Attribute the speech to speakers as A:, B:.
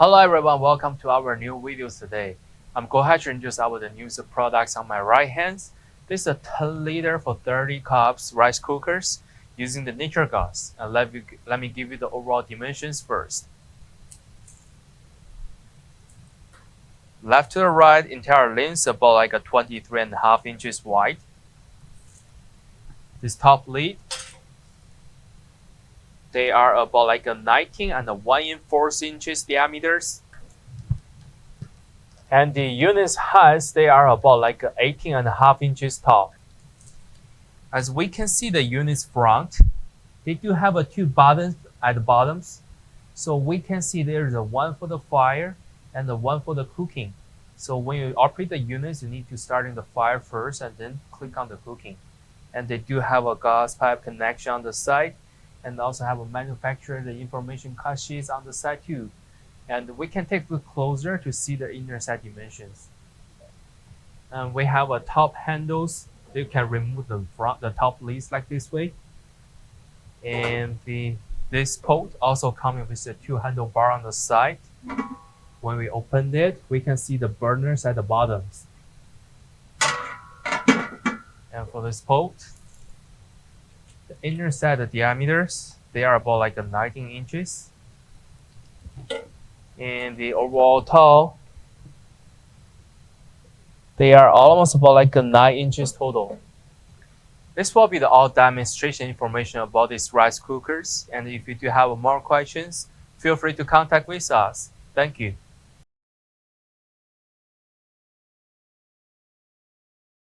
A: Hello everyone, welcome to our new videos today. I'm going to introduce the new products on my right hand. This is a 10 liter for 30 cups rice cookers using the nature gas. And let me give you the overall dimensions first. Left to the right, entire length about like a 23.5 inches wide. This top lid, they are about like a 19 and a 1 4 inches diameters. And the unit's heights, they are about like 18.5 inches tall. As we can see the unit's front, they do have two buttons at the bottoms. So we can see there is a one for the fire and the one for the cooking. So when you operate the units, you need to start in the fire first and then click on the cooking. And they do have a gas pipe connection on the side and also have a manufacturer the information cut sheets on the side too. And we can take a look closer to see the inner side dimensions. And we have a top handles. You can remove the top lids like this way. And this pot also comes with the two handlebar on the side. When we open it, we can see the burners at the bottoms. And for this pot, the inner side the diameters, they are about like 19 inches. And the overall tall, they are almost about like 9 inches total. This will be the all demonstration information about these rice cookers. And if you do have more questions, feel free to contact with us. Thank you.